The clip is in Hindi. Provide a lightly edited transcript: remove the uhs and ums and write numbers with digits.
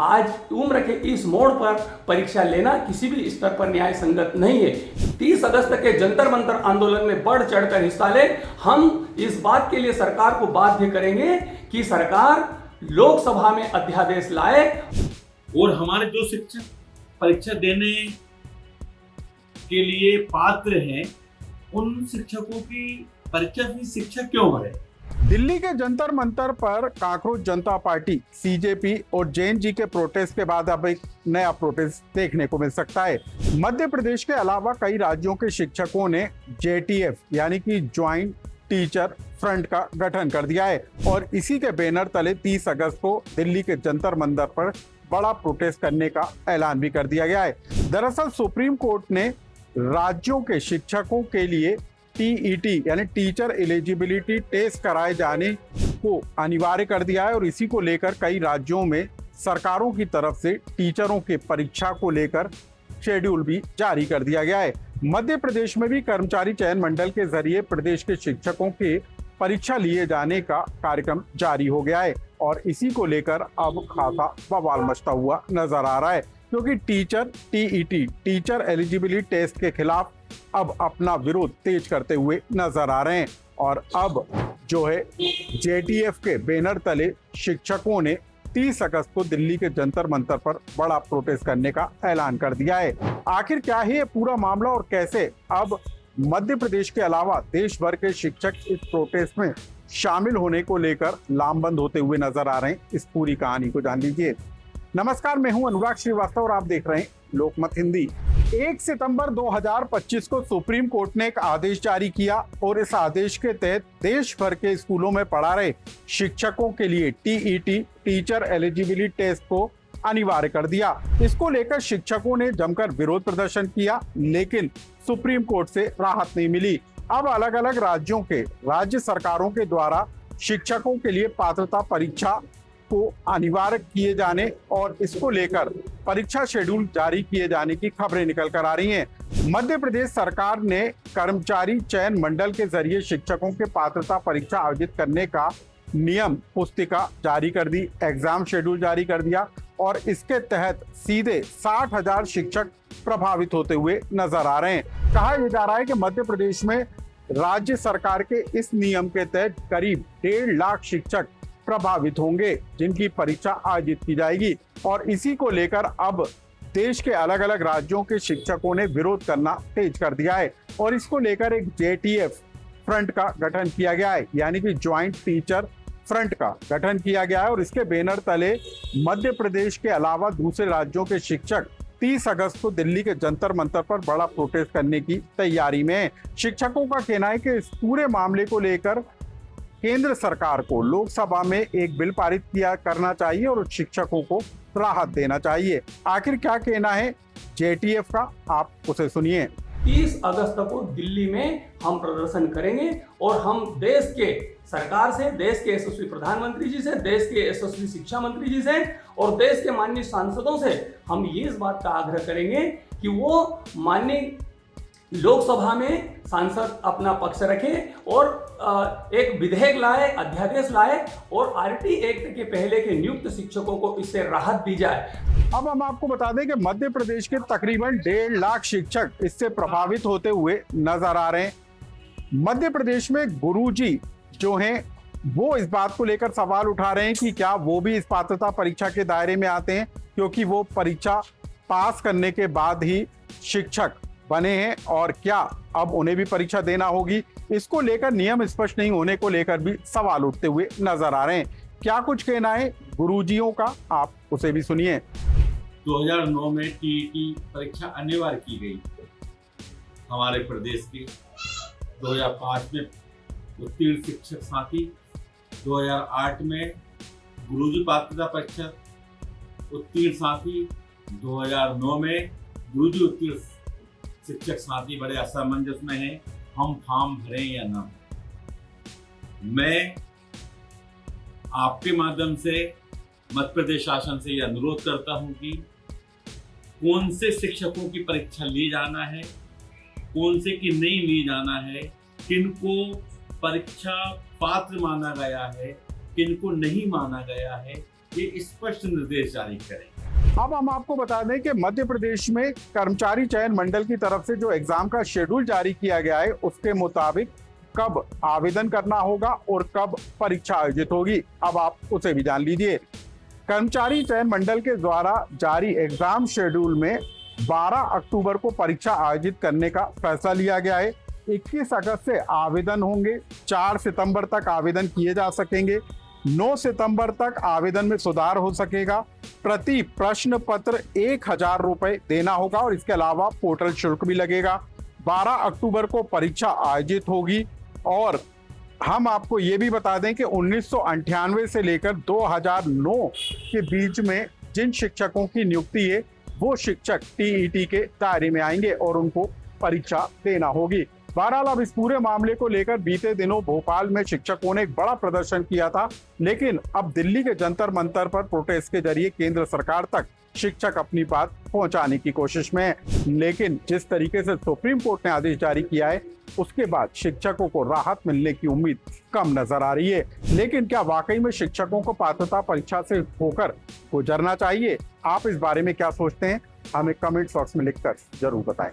आज उम्र के इस मोड़ पर परीक्षा लेना किसी भी स्तर पर न्याय संगत नहीं है। 30 अगस्त के जंतर मंतर आंदोलन में बढ़ चढ़कर हिस्सा ले। हम इस बात के लिए सरकार को बाध्य करेंगे कि सरकार लोकसभा में अध्यादेश लाए और हमारे जो शिक्षक परीक्षा देने के लिए पात्र हैं उन शिक्षकों की परीक्षा फीस शिक्षक क्यों भरे। दिल्ली के जंतर मंतर पर कांकरोच जनता पार्टी सीजेपी और जैन जी के प्रोटेस्ट के बाद अब एक नया प्रोटेस्ट देखने को मिल सकता है। मध्य प्रदेश के अलावा कई राज्यों के शिक्षकों ने जेटीएफ यानी कि ज्वाइंट टीचर फ्रंट का गठन कर दिया है और इसी के बैनर तले 30 अगस्त को दिल्ली के जंतर मंतर पर बड़ा प्रोटेस्ट करने का ऐलान भी कर दिया गया है। दरअसल सुप्रीम कोर्ट ने राज्यों के शिक्षकों के लिए टीईटी यानी टीचर एलिजिबिलिटी टेस्ट कराए जाने को अनिवार्य कर दिया है और इसी को लेकर कई राज्यों में सरकारों की तरफ से टीचरों के परीक्षा को लेकर शेड्यूल भी जारी कर दिया गया है। मध्य प्रदेश में भी कर्मचारी चयन मंडल के जरिए प्रदेश के शिक्षकों के परीक्षा लिए जाने का कार्यक्रम जारी हो गया है और इसी को लेकर अब खासा बवाल मचता हुआ नजर आ रहा है, क्योंकि teacher TET teacher eligibility test के खिलाफ अब अपना विरोध तेज करते हुए नजर आ रहे हैं और अब जो है जेटीएफ के बैनर तले शिक्षकों ने 30 अगस्त को दिल्ली के जंतर मंतर पर बड़ा प्रोटेस्ट करने का ऐलान कर दिया है। आखिर क्या है ये पूरा मामला और कैसे अब मध्य प्रदेश के अलावा देश भर के शिक्षक इस प्रोटेस्ट में शामिल होने को लेकर लामबंद होते हुए नजर आ रहे हैं, इस पूरी कहानी को जान लीजिए। नमस्कार, मैं हूं अनुराग श्रीवास्तव और आप देख रहे हैं लोकमत हिंदी। 1 सितंबर 2025 को सुप्रीम कोर्ट ने एक आदेश जारी किया और इस आदेश के तहत देश भर के स्कूलों में पढ़ा रहे शिक्षकों के लिए टीईटी टीचर एलिजिबिलिटी टेस्ट को अनिवार्य कर दिया। इसको लेकर शिक्षकों ने जमकर विरोध प्रदर्शन किया, लेकिन सुप्रीम कोर्ट से राहत नहीं मिली। अब अलग अलग राज्यों के राज्य सरकारों के द्वारा शिक्षकों के लिए पात्रता परीक्षा को अनिवार्य किए जाने और इसको लेकर परीक्षा शेड्यूल जारी किए जाने की खबरें निकल कर आ रही हैं। मध्य प्रदेश सरकार ने कर्मचारी चयन मंडल के जरिए शिक्षकों के पात्रता परीक्षा आयोजित करने का नियम पुस्तिका जारी कर दी, एग्जाम शेड्यूल जारी कर दिया और इसके तहत सीधे 60,000 शिक्षक प्रभावित होते हुए नजर आ रहे हैं। कहा यह जा रहा है कि मध्य प्रदेश में राज्य सरकार के इस नियम के तहत करीब 1.5 लाख शिक्षक प्रभावित होंगे जिनकी परीक्षा आयोजित की जाएगी और इसी को लेकर अब देश के अलग अलग राज्यों के शिक्षकों ने विरोध करना तेज कर दिया है और इसको लेकर एक जेटीएफ फ्रंट का गठन किया गया है, यानी कि ज्वाइंट टीचर फ्रंट का गठन किया गया है और इसके बैनर तले मध्य प्रदेश के अलावा दूसरे राज्यों के शिक्षक 30 अगस्त को दिल्ली के जंतर मंतर पर बड़ा प्रोटेस्ट करने की तैयारी में है। शिक्षकों का कहना है कि इस पूरे मामले को लेकर केंद्र सरकार को लोकसभा में एक बिल पारित किया करना चाहिए और शिक्षकों को राहत देना चाहिए। आखिर क्या कहना है जेटीएफ का, आप उसे सुनिए। 30 अगस्त को दिल्ली में हम प्रदर्शन करेंगे और हम देश के सरकार से, देश के यशस्वी प्रधानमंत्री जी से, देश के यशस्वी शिक्षा मंत्री जी से और देश के माननीय सांसदों से हम ये इस बात का आग्रह करेंगे कि वो माननीय लोकसभा में सांसद अपना पक्ष रखे और एक विधेयक लाए, अध्यादेश लाए और आरटी एक्ट के पहले के नियुक्त शिक्षकों को इससे राहत दी जाए। अब हम आपको बता दें कि मध्य प्रदेश के तकरीबन 1.5 लाख शिक्षक इससे प्रभावित होते हुए नजर आ रहे हैं। मध्य प्रदेश में गुरुजी जो हैं वो इस बात को लेकर सवाल उठा रहे हैं कि क्या वो भी इस पात्रता परीक्षा के दायरे में आते हैं, क्योंकि वो परीक्षा पास करने के बाद ही शिक्षक बने हैं और क्या अब उन्हें भी परीक्षा देना होगी। इसको लेकर नियम स्पष्ट नहीं होने को लेकर भी सवाल उठते हुए नजर आ रहे हैं। क्या कुछ कहना है गुरुजियों का, आप उसे भी सुनिए। 2009 में टीईटी परीक्षा अनिवार्य की गई हमारे प्रदेश के। 2005 में उत्तीर्ण शिक्षक साथी, 2008 में गुरुजी पात्रता परीक्षा उत्तीर्ण साथी, 2009 में गुरुजी उत्तीर्ण शिक्षक साथी बड़े असमंजस में हैं, हम फॉर्म भरें या ना। मैं आपके माध्यम से मध्य प्रदेश शासन से यह अनुरोध करता हूं कि कौन से शिक्षकों की परीक्षा ली जाना है, कौन से की नहीं ली जाना है, किनको परीक्षा पात्र माना गया है, किनको नहीं माना गया है, ये स्पष्ट निर्देश जारी करें। अब हम आपको बता दें कि मध्य प्रदेश में कर्मचारी चयन मंडल की तरफ से जो एग्जाम का शेड्यूल जारी किया गया है उसके मुताबिक कब आवेदन करना होगा और कब परीक्षा आयोजित होगी, अब आप उसे भी जान लीजिए। कर्मचारी चयन मंडल के द्वारा जारी एग्जाम शेड्यूल में 12 अक्टूबर को परीक्षा आयोजित करने का फैसला लिया गया है। 21 अगस्त से आवेदन होंगे, 4 सितंबर तक आवेदन किए जा सकेंगे, 9 सितंबर तक आवेदन में सुधार हो सकेगा। प्रति प्रश्न पत्र 1000 रुपए देना होगा और इसके अलावा पोर्टल शुल्क भी लगेगा। 12 अक्टूबर को परीक्षा आयोजित होगी और हम आपको ये भी बता दें कि 1998 से लेकर 2009 के बीच में जिन शिक्षकों की नियुक्ति है वो शिक्षक टीईटी के दायरे में आएंगे और उनको परीक्षा देना होगी। बहरहाल अब इस पूरे मामले को लेकर बीते दिनों भोपाल में शिक्षकों ने एक बड़ा प्रदर्शन किया था, लेकिन अब दिल्ली के जंतर मंतर पर प्रोटेस्ट के जरिए केंद्र सरकार तक शिक्षक अपनी बात पहुंचाने की कोशिश में है। लेकिन जिस तरीके से सुप्रीम कोर्ट ने आदेश जारी किया है उसके बाद शिक्षकों को राहत मिलने की उम्मीद कम नजर आ रही है। लेकिन क्या वाकई में शिक्षकों को पात्रता परीक्षा से होकर गुजरना चाहिए? आप इस बारे में क्या सोचते हैं? हमें कमेंट बॉक्स में लिखकर जरूर बताएं।